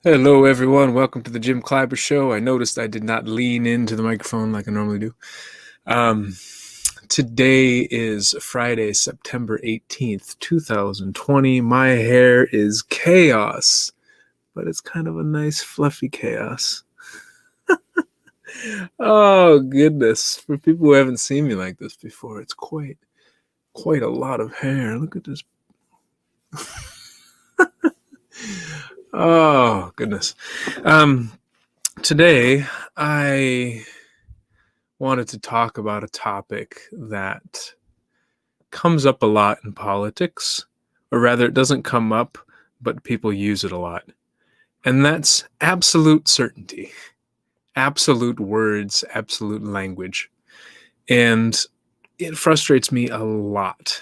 Hello, everyone. Welcome to the Jim Clyber Show. I noticed I did not lean into the microphone like I normally do. Um, Today is Friday, September 18th, 2020. My hair is chaos, but it's kind of a nice, fluffy chaos. Oh, goodness. For people who haven't seen me like this before, it's quite a lot of hair. Look at this. Oh, goodness. Um, Today, I wanted to talk about a topic that comes up a lot in politics, or rather, it doesn't come up, but people use it a lot. And that's absolute certainty, absolute words, absolute language. And it frustrates me a lot.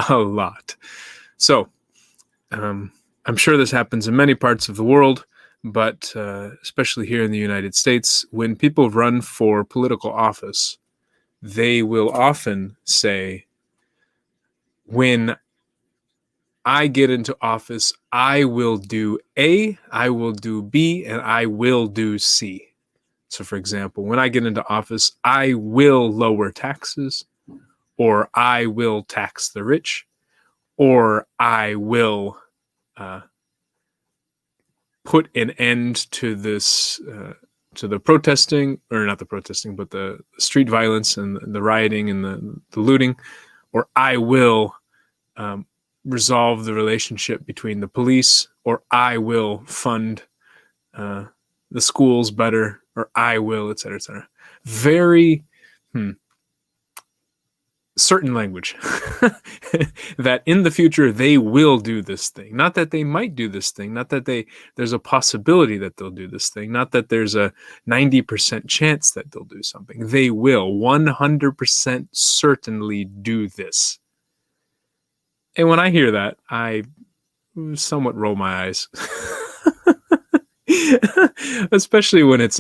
A lot. So, I'm sure this happens in many parts of the world, but especially here in the United States, when people run for political office, they will often say, when I get into office, I will do A, I will do B, and I will do C. So, for example, when I get into office, I will lower taxes, or I will tax the rich, or I will uh, put an end to this, to the protesting, or not the protesting, but the street violence and the rioting and the looting, or I will resolve the relationship between the police, or I will fund uh, the schools better, or I will, et cetera, et cetera. Very certain language that in the future they will do this thing. Not that they might do this thing, not that there's a possibility that they'll do this thing, not that there's a 90% chance that they'll do something. They will 100% certainly do this. And when I hear that, I somewhat roll my eyes. Especially when it's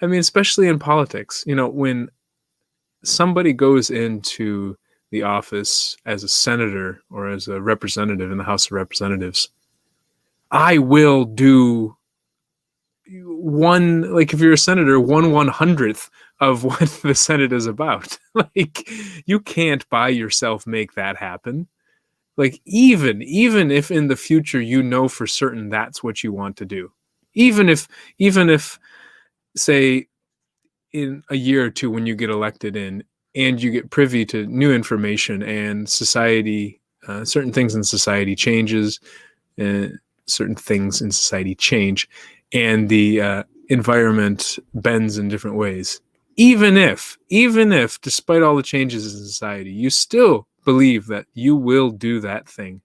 especially in politics. When somebody goes into the office as a senator or as a representative in the House of Representatives, I will do one, like if you're a senator, 1/100th of what the Senate is about. Like, you can't by yourself make that happen. Like, even if in the future you know for certain that's what you want to do, even if say in a year or two when you get elected in and you get privy to new information and society, certain things in society changes, and certain things in society change, and the environment bends in different ways. Even if, despite all the changes in society, you still believe that you will do that thing,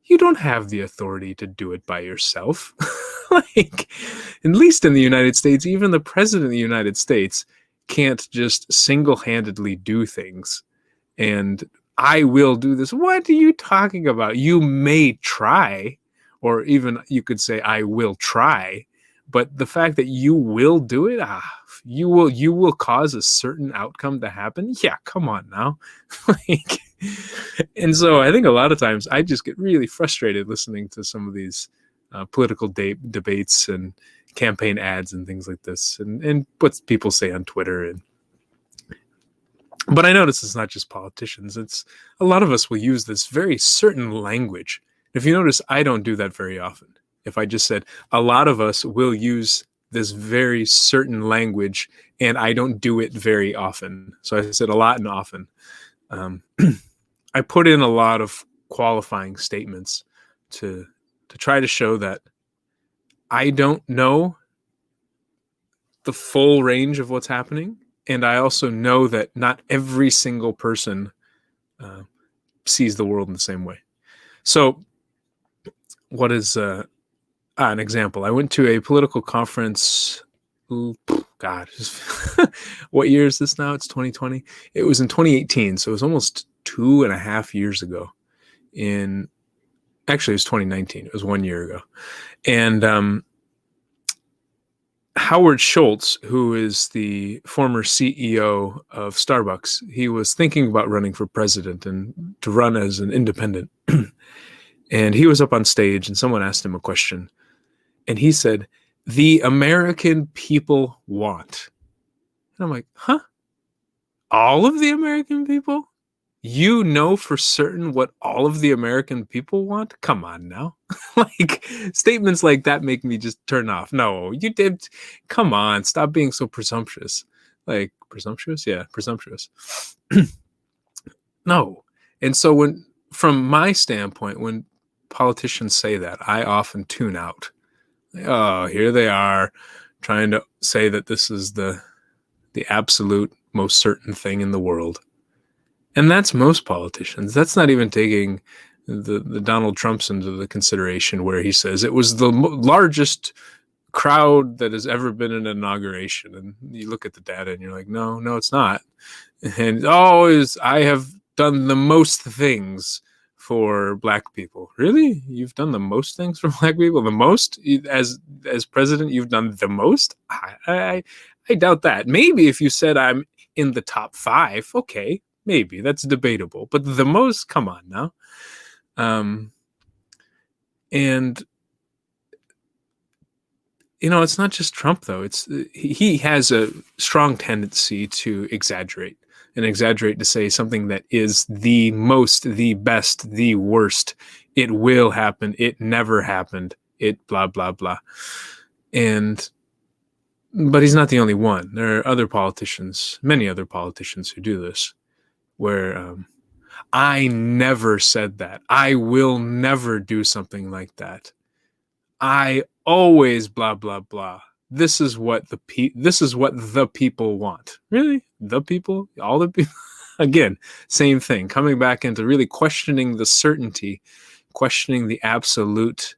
you don't have the authority to do it by yourself. Like, at least in the United States, even the president of the United States can't just single-handedly do things. And I will do this. What are you talking about? You may try, or even you could say, I will try. But the fact that you will do it, you will cause a certain outcome to happen. Yeah, come on now. Like, and so I think a lot of times I just get really frustrated listening to some of these political debates and campaign ads and things like this, and what people say on Twitter. But I notice it's not just politicians. It's a lot of us will use this very certain language. If you notice, I don't do that very often. If I just said, a lot of us will use this very certain language, and I don't do it very often. So I said a lot and often. Um, I put in a lot of qualifying statements to try to show that I don't know the full range of what's happening, and I also know that not every single person uh, sees the world in the same way. So, what is an example? I went to a political conference. God, what year is this now? It's 2020. It was in 2018, so it was almost 2.5 years ago. Actually, it was 2019. It was 1 year ago, and Howard Schultz, who is the former CEO of Starbucks, he was thinking about running for president and to run as an independent. And he was up on stage and someone asked him a question. And he said, "The American people want." And I'm like, huh? All of the American people? You know for certain what all of the American people want? Come on now. Like, statements like that make me just turn off. No, you did. Come on, stop being so presumptuous. Like, presumptuous? Yeah, presumptuous. No. And so from my standpoint, when politicians say that, I often tune out. Oh, here they are trying to say that this is the absolute most certain thing in the world. And that's most politicians. That's not even taking the Donald Trumps into the consideration, where he says it was the largest crowd that has ever been in an inauguration. And you look at the data and you're like, no, it's not. And I have done the most things for Black people. Really? You've done the most things for Black people? The most? As president, you've done the most? I doubt that. Maybe if you said I'm in the top 5, okay, maybe that's debatable. But the most, come on now. And it's not just Trump though. He has a strong tendency to exaggerate to say something that is the most, the best, the worst. It will happen. It never happened. It blah, blah, blah. But he's not the only one. There are other politicians, many other politicians who do this, where I never said that. I will never do something like that. I always blah, blah, blah. This is what the people want. Really? The people? All the people? Again, same thing. Coming back into really questioning the certainty, questioning the absolute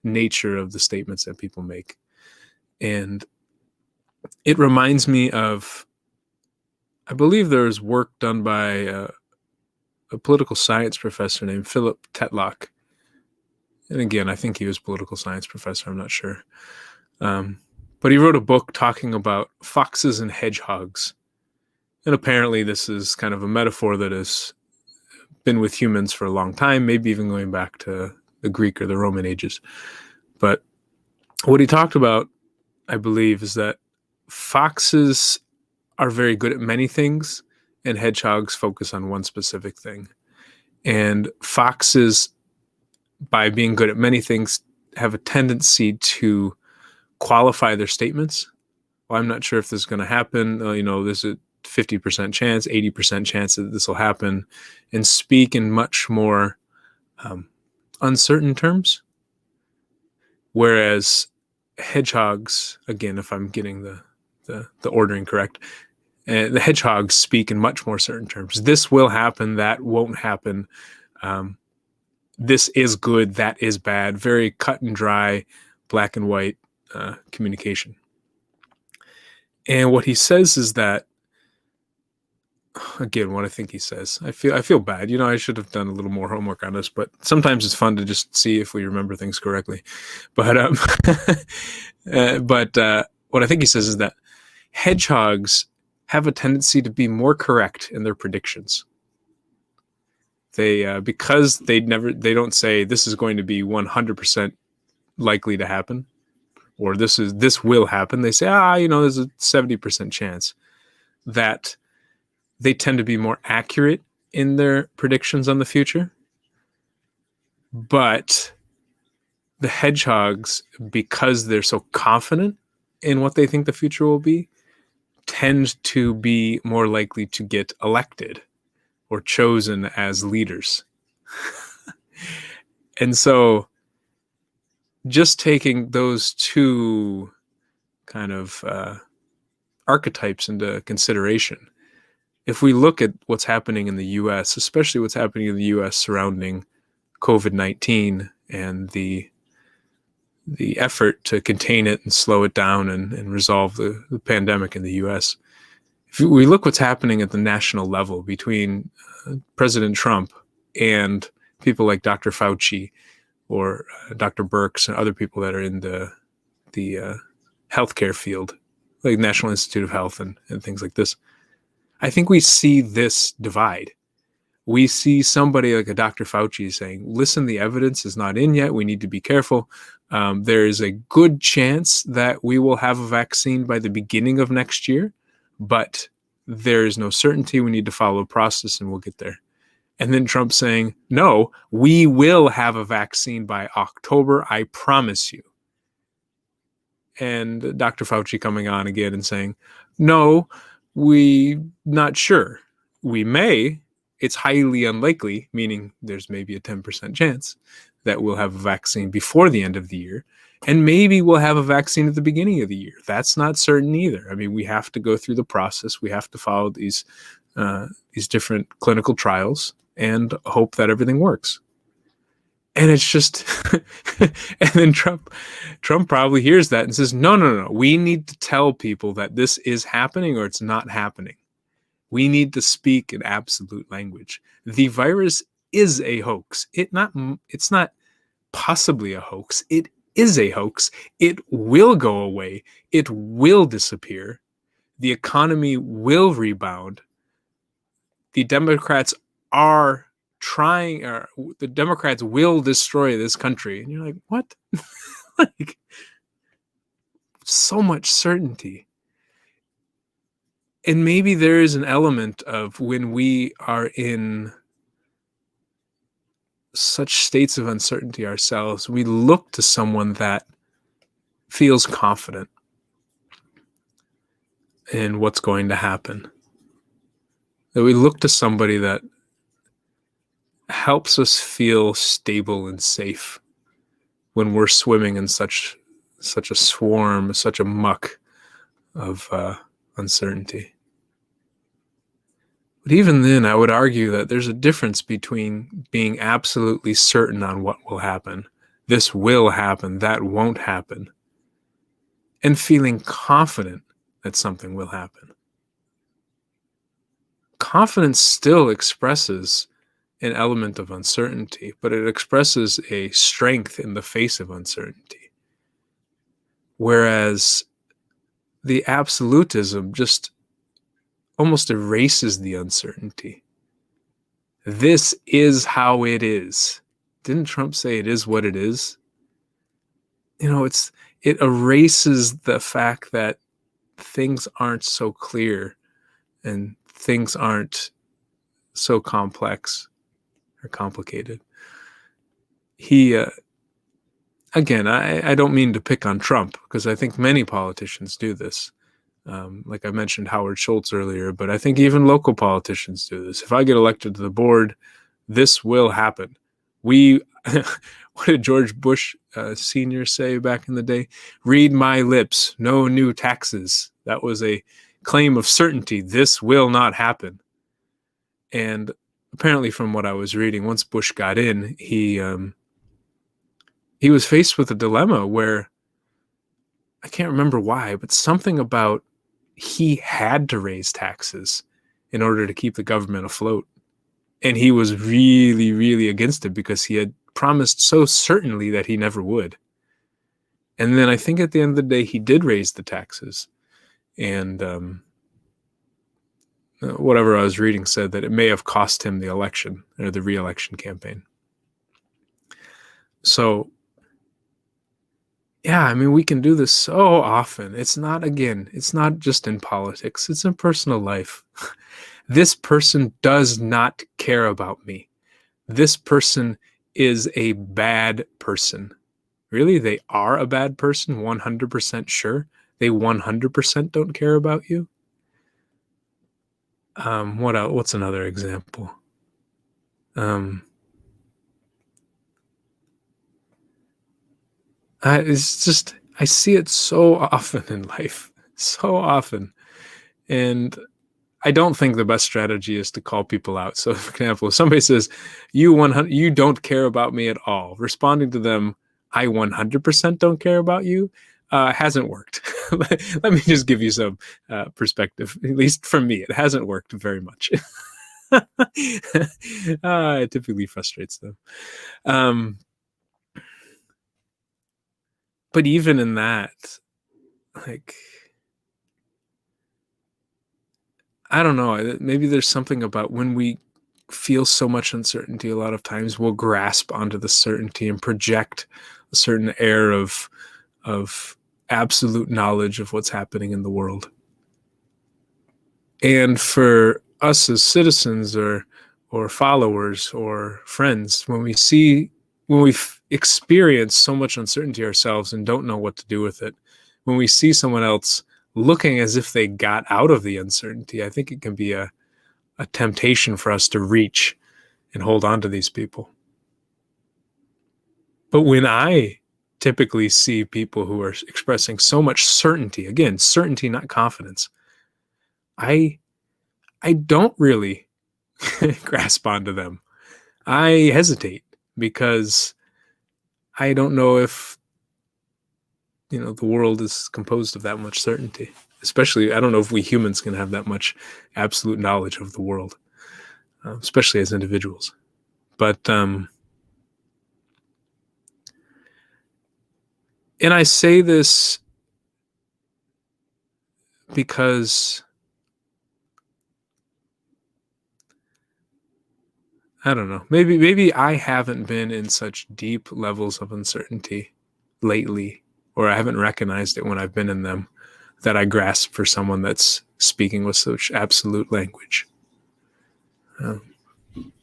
nature of the statements that people make. And it reminds me of, I believe there's work done by a political science professor named Philip Tetlock. And again, I think he was a political science professor. I'm not sure. But he wrote a book talking about foxes and hedgehogs. And apparently this is kind of a metaphor that has been with humans for a long time, maybe even going back to the Greek or the Roman ages. But what he talked about, I believe, is that foxes are very good at many things, and hedgehogs focus on one specific thing. And foxes, by being good at many things, have a tendency to qualify their statements. Well, I'm not sure if this is going to happen. There's a 50% chance, 80% chance that this will happen, and speak in much more uncertain terms. Whereas hedgehogs, again, if I'm getting the ordering correct, the hedgehogs speak in much more certain terms. This will happen, that won't happen. This is good, that is bad. Very cut and dry, black and white communication. And what he says is that, again, what I think he says, I feel bad. I should have done a little more homework on this, but sometimes it's fun to just see if we remember things correctly. But what I think he says is that hedgehogs have a tendency to be more correct in their predictions. They because they don't say this is going to be 100% likely to happen, or this will happen. They say, there's a 70% chance. That they tend to be more accurate in their predictions on the future. But the hedgehogs, because they're so confident in what they think the future will be, tend to be more likely to get elected or chosen as leaders. And so just taking those two kind of archetypes into consideration, if we look at what's happening in the U.S., especially what's happening in the U.S. surrounding COVID-19 and the effort to contain it and slow it down and resolve the pandemic in the U.S., if we look what's happening at the national level between President Trump and people like Dr. Fauci or Dr. Birx and other people that are in the healthcare field, like National Institute of Health and things like this, I think we see this divide. we see somebody like a Dr. Fauci saying, listen, the evidence is not in yet. We need to be careful. There is a good chance that we will have a vaccine by the beginning of next year, but there is no certainty. We need to follow a process and we'll get there. And then Trump saying, no, we will have a vaccine by October. I promise you. And Dr. Fauci coming on again and saying, no, we not sure. We may. It's highly unlikely, meaning there's maybe a 10% chance that we'll have a vaccine before the end of the year. And maybe we'll have a vaccine at the beginning of the year. That's not certain either. I mean, we have to go through the process. We have to follow these different clinical trials and hope that everything works. And it's just, and then Trump probably hears that and says, no, we need to tell people that this is happening or it's not happening. We need to speak in absolute language. The virus is a hoax. It's not possibly a hoax. It is a hoax. It will go away. It will disappear. The economy will rebound. The Democrats are trying, or the Democrats will destroy this country. And you're like, what? Like, so much certainty. And maybe there is an element of when we are in such states of uncertainty ourselves, we look to someone that feels confident in what's going to happen. That we look to somebody that helps us feel stable and safe when we're swimming in such a swarm, such a muck of uncertainty. But even then, I would argue that there's a difference between being absolutely certain on what will happen, this will happen, that won't happen, and feeling confident that something will happen. Confidence still expresses an element of uncertainty, but it expresses a strength in the face of uncertainty. Whereas the absolutism just almost erases the uncertainty. This is how it is. Didn't Trump say it is what it is? You know, it erases the fact that things aren't so clear and things aren't so complex or complicated. He, again, I don't mean to pick on Trump because I think many politicians do this. Like I mentioned Howard Schultz earlier, but I think even local politicians do this. If I get elected to the board, this will happen. What did George Bush Sr. say back in the day? Read my lips, no new taxes. That was a claim of certainty. This will not happen. And apparently from what I was reading, once Bush got in, he was faced with a dilemma where I can't remember why, but something about he had to raise taxes in order to keep the government afloat. And he was really, really against it because he had promised so certainly that he never would. And then I think at the end of the day, he did raise the taxes. And whatever I was reading said that it may have cost him the election or the re-election campaign. So, yeah, I mean, we can do this so often. It's not just in politics. It's in personal life. This person does not care about me. This person is a bad person. Really? They are a bad person? 100% sure? They 100% don't care about you? What else? What's another example? I see it so often in life, so often. And I don't think the best strategy is to call people out. So, for example, if somebody says, you don't care about me at all, responding to them, I 100% don't care about you, hasn't worked. Let me just give you some perspective. At least for me, it hasn't worked very much. It typically frustrates them. But even in that, like, I don't know, maybe there's something about when we feel so much uncertainty a lot of times will grasp onto the certainty and project a certain air of absolute knowledge of what's happening in the world. And for us as citizens or followers or friends, when we've experienced so much uncertainty ourselves and don't know what to do with it, when we see someone else looking as if they got out of the uncertainty, I think it can be a temptation for us to reach and hold on to these people. But when I typically see people who are expressing so much certainty, again, certainty, not confidence, I don't really grasp onto them. I hesitate because I don't know if, the world is composed of that much certainty. Especially, I don't know if we humans can have that much absolute knowledge of the world, especially as individuals. But, and I say this because I don't know. Maybe I haven't been in such deep levels of uncertainty lately, or I haven't recognized it when I've been in them, that I grasp for someone that's speaking with such absolute language.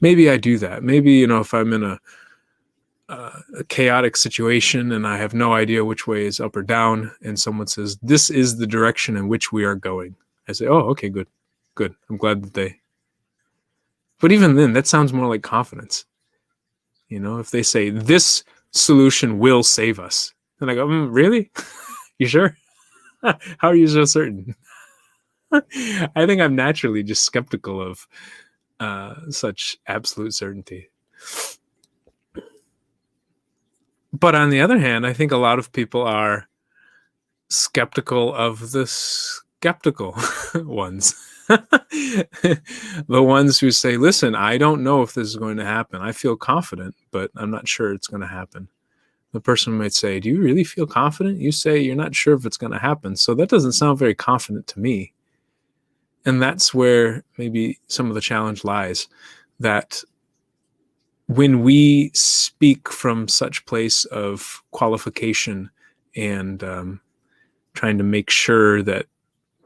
Maybe I do that. Maybe, if I'm in a chaotic situation and I have no idea which way is up or down, and someone says, this is the direction in which we are going, I say, oh, okay, good. I'm glad that they... But even then, that sounds more like confidence. If they say, this solution will save us, then I go, really? You sure? How are you so certain? I think I'm naturally just skeptical of such absolute certainty. But on the other hand, I think a lot of people are skeptical of the skeptical ones. The ones who say, listen, I don't know if this is going to happen. I feel confident, but I'm not sure it's going to happen. The person might say, do you really feel confident? You say you're not sure if it's going to happen. So that doesn't sound very confident to me. And that's where maybe some of the challenge lies, that when we speak from such place of qualification and trying to make sure that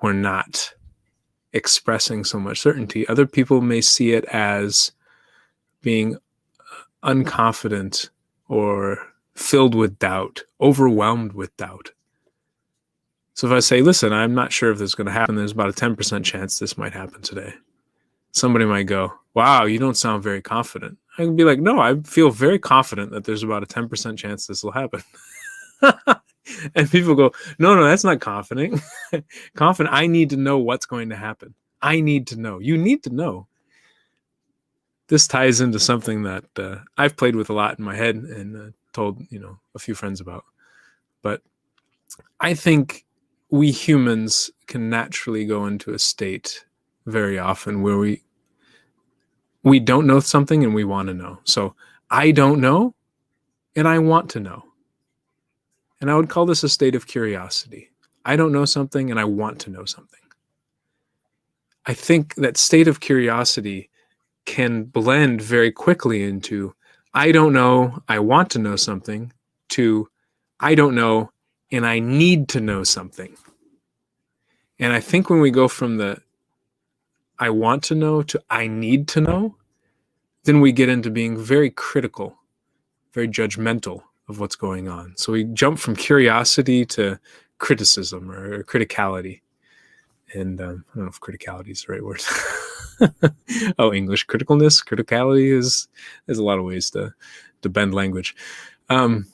we're not expressing so much certainty, other people may see it as being unconfident or filled with doubt, overwhelmed with doubt. So if I say, listen, I'm not sure if this is going to happen, there's about a 10% chance this might happen today. Somebody might go, wow, you don't sound very confident. I can be like, no, I feel very confident that there's about a 10% chance this will happen. And people go, no, that's not confident. Confident, I need to know what's going to happen. I need to know. You need to know. This ties into something that I've played with a lot in my head and told, a few friends about. But I think we humans can naturally go into a state very often where we don't know something and we want to know. So I don't know and I want to know. And I would call this a state of curiosity. I don't know something and I want to know something. I think that state of curiosity can blend very quickly into I don't know, I want to know something, to I don't know and I need to know something. And I think when we go from the I want to know to I need to know, then we get into being very critical, very judgmental of what's going on. So we jump from curiosity to criticism or criticality. And I don't know if criticality is the right word. Oh, English criticalness, criticality there's a lot of ways to bend language. And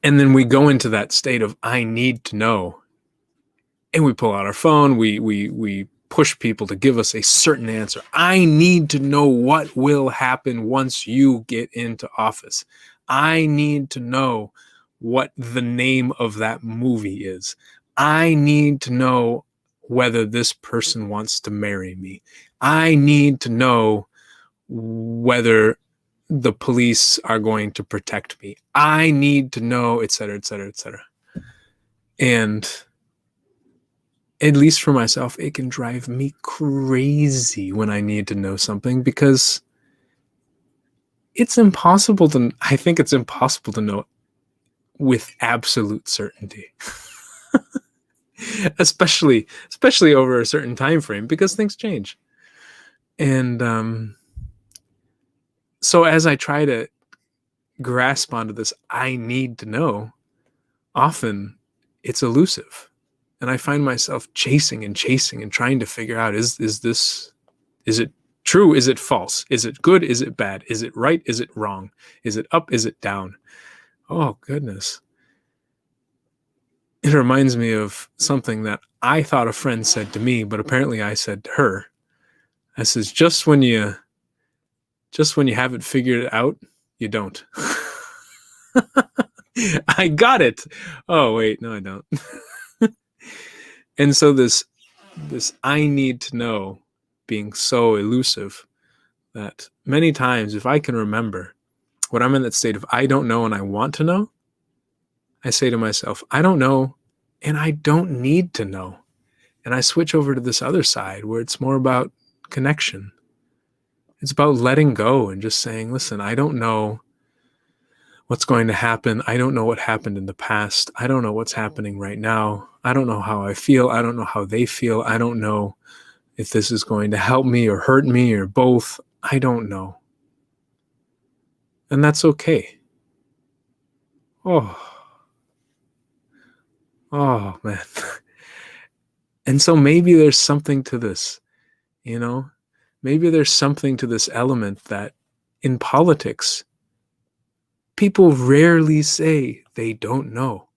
then we go into that state of I need to know. And we pull out our phone, we push people to give us a certain answer. I need to know what will happen once you get into office. I need to know what the name of that movie is. I need to know whether this person wants to marry me. I need to know whether the police are going to protect me. I need to know, et cetera, et cetera, et cetera. And at least for myself, it can drive me crazy when I need to know something, because I think it's impossible to know with absolute certainty. especially over a certain time frame, because things change. And so as I try to grasp onto this, I need to know, often it's elusive. And I find myself chasing and trying to figure out, is it true? Is it false? Is it good? Is it bad? Is it right? Is it wrong? Is it up? Is it down? Oh, goodness. It reminds me of something that I thought a friend said to me, but apparently I said to her. I says, just when you haven't figured it out, you don't. I got it. Oh, wait, no, I don't. And so this I need to know being so elusive that many times, if I can remember, when I'm in that state of I don't know and I want to know, I say to myself, I don't know and I don't need to know. And I switch over to this other side where it's more about connection. It's about letting go and just saying, listen, I don't know what's going to happen. I don't know what happened in the past. I don't know what's happening right now. I don't know how I feel. I don't know how they feel. I don't know if this is going to help me or hurt me or both. I don't know. And that's okay. Oh, man. And so maybe there's something to this, maybe there's something to this element that in politics, people rarely say they don't know.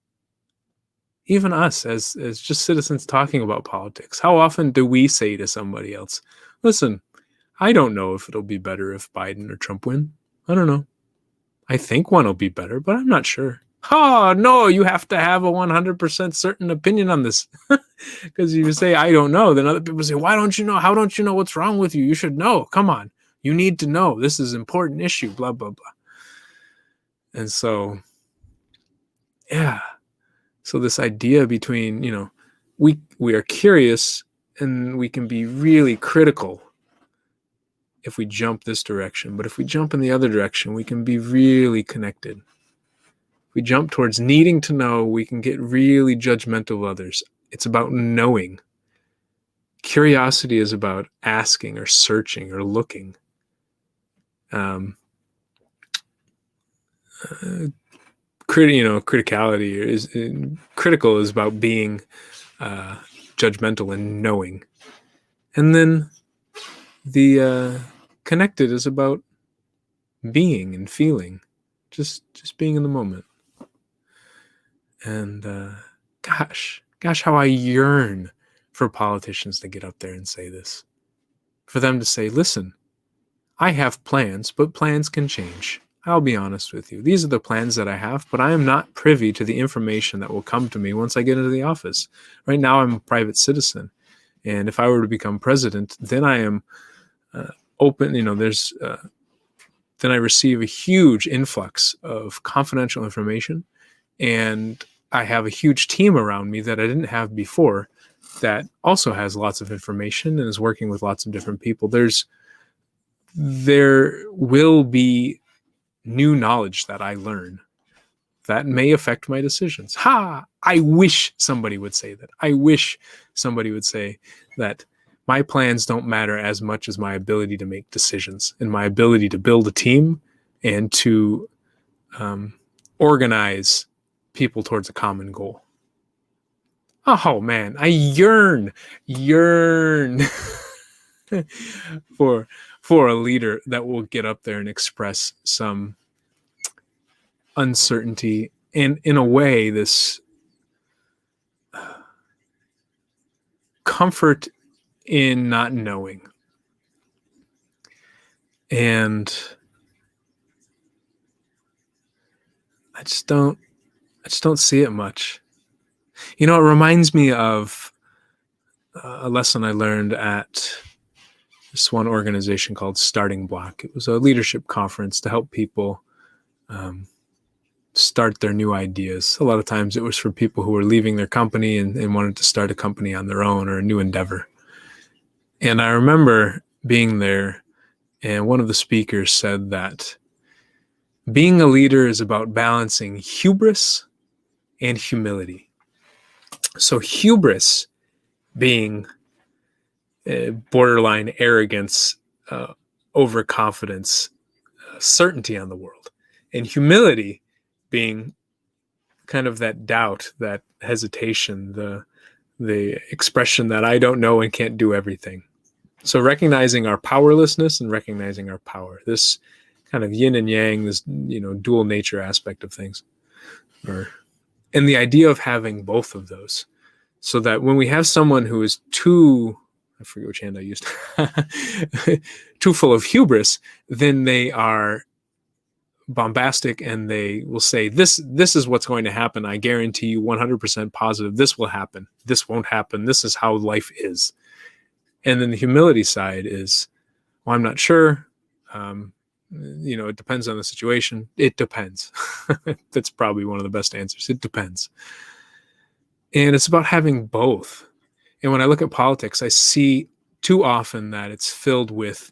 Even us as just citizens talking about politics, how often do we say to somebody else, listen, I don't know if it'll be better if Biden or Trump win. I don't know. I think one will be better, but I'm not sure. Oh, no, you have to have a 100% certain opinion on this. Because if you say, I don't know, then other people say, why don't you know? How don't you know what's wrong with you? You should know. Come on. You need to know. This is an important issue, blah, blah, blah. And so, yeah. So this idea between, we are curious and we can be really critical if we jump this direction. But if we jump in the other direction, we can be really connected. If we jump towards needing to know, we can get really judgmental of others. It's about knowing. Curiosity is about asking or searching or looking. Criticality is critical is about being judgmental and knowing. And then the connected is about being and feeling, just being in the moment. And gosh, how I yearn for politicians to get up there and say this. For them to say, listen, I have plans, but plans can change. I'll be honest with you. These are the plans that I have, but I am not privy to the information that will come to me once I get into the office. Right now, I'm a private citizen. And if I were to become president, then I am open, then I receive a huge influx of confidential information. And I have a huge team around me that I didn't have before that also has lots of information and is working with lots of different people. There will be new knowledge that I learn that may affect my decisions. I wish somebody would say that. I wish somebody would say that my plans don't matter as much as my ability to make decisions and my ability to build a team and to organize people towards a common goal. Oh man, I yearn for a leader that will get up there and express some uncertainty and, in a way, this comfort in not knowing. And I just don't see it much. It reminds me of a lesson I learned at this one organization called Starting Block. It was a leadership conference to help people start their new ideas. A lot of times it was for people who were leaving their company and wanted to start a company on their own or a new endeavor. And I remember being there, and one of the speakers said that Being a leader is about balancing hubris and humility. So hubris being borderline arrogance, overconfidence, certainty on the world, and humility being kind of that doubt, that hesitation, the expression that I don't know and can't do everything. So recognizing our powerlessness and recognizing our power, this kind of yin and yang, this dual nature aspect of things, and the idea of having both of those, so that when we have someone who is too, I forget which hand I used, too full of hubris, then they are bombastic and they will say, this is what's going to happen. I guarantee you 100% positive this will happen. This won't happen. This is how life is. And then the humility side is, well, I'm not sure. It depends on the situation. It depends. That's probably one of the best answers. It depends. And it's about having both. And when I look at politics, I see too often that it's filled with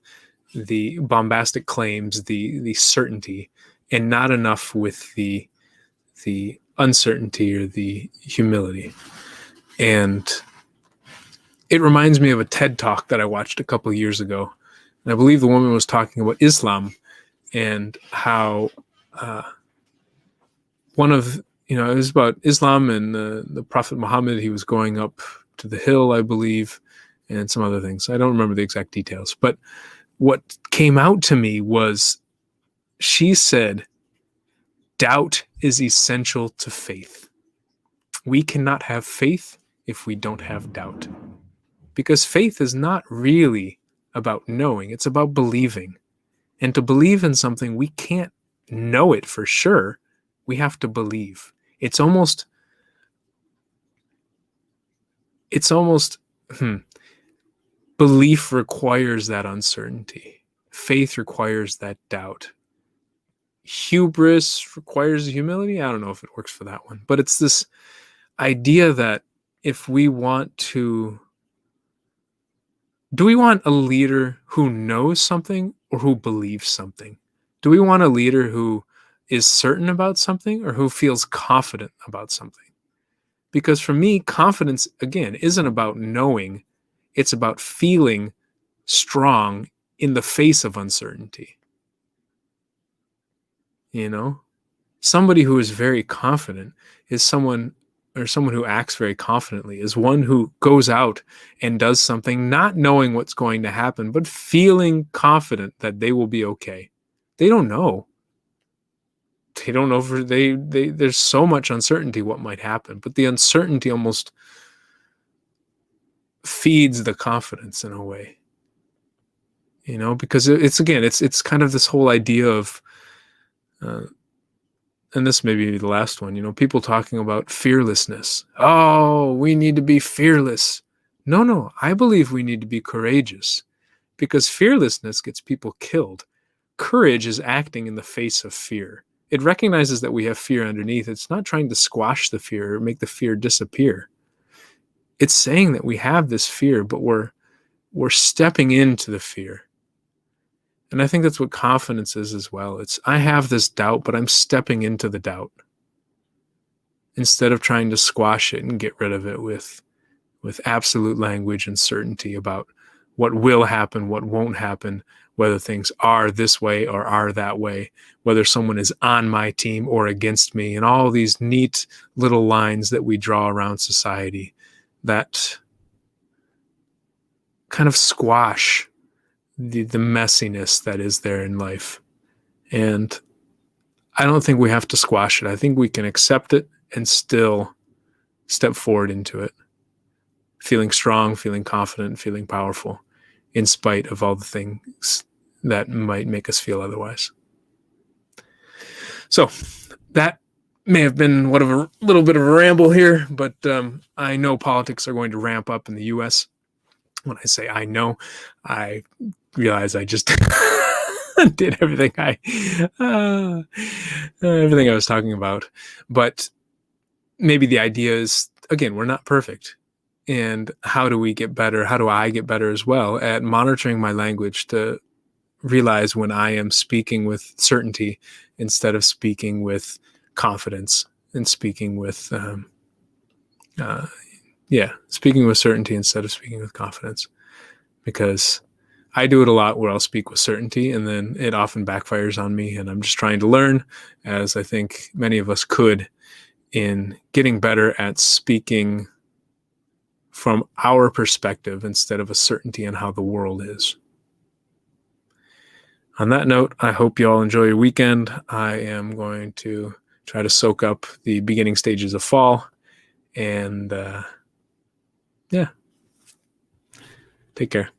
the bombastic claims, the certainty, and not enough with the uncertainty or the humility. And it reminds me of a TED Talk that I watched a couple of years ago. And I believe the woman was talking about Islam and how it was about Islam and the Prophet Muhammad. He was going up to the hill, I believe, and some other things. I don't remember the exact details. But what came out to me was, she said, doubt is essential to faith. We cannot have faith if we don't have doubt. Because faith is not really about knowing, it's about believing. And to believe in something, we can't know it for sure. We have to believe. It's almost belief requires that uncertainty. Faith requires that doubt. Hubris requires humility. I don't know if it works for that one, but it's this idea that if we want to, do we want a leader who knows something or who believes something? Do we want a leader who is certain about something or who feels confident about something? Because for me, confidence, again, isn't about knowing. It's about feeling strong in the face of uncertainty. Somebody who is very confident is someone who acts very confidently, is one who goes out and does something not knowing what's going to happen, but feeling confident that they will be okay. They don't know. There's so much uncertainty what might happen, but the uncertainty almost feeds the confidence in a way. Because it's kind of this whole idea of, and this may be the last one, people talking about fearlessness. Oh, we need to be fearless. No, I believe we need to be courageous, because fearlessness gets people killed. Courage is acting in the face of fear. It recognizes that we have fear underneath. It's not trying to squash the fear or make the fear disappear. It's saying that we have this fear, but we're stepping into the fear. And I think that's what confidence is as well. It's, I have this doubt, but I'm stepping into the doubt instead of trying to squash it and get rid of it with absolute language and certainty about what will happen, what won't happen, whether things are this way or are that way, whether someone is on my team or against me, and all these neat little lines that we draw around society that kind of squash the messiness that is there in life. And I don't think we have to squash it. I think we can accept it and still step forward into it, feeling strong, feeling confident, feeling powerful, in spite of all the things that might make us feel otherwise. So that may have been a little bit of a ramble here, but I know politics are going to ramp up in the U.S. When I say I know, I realize I just did everything I was talking about. But maybe the idea is, again, we're not perfect. And how do we get better? How do I get better as well at monitoring my language to realize when I am speaking with certainty instead of speaking with confidence and speaking with speaking with certainty instead of speaking with confidence. Because I do it a lot where I'll speak with certainty and then it often backfires on me, and I'm just trying to learn, as I think many of us could, in getting better at speaking from our perspective instead of a certainty on how the world is. On that note, I hope you all enjoy your weekend. I am going to try to soak up the beginning stages of fall, and take care.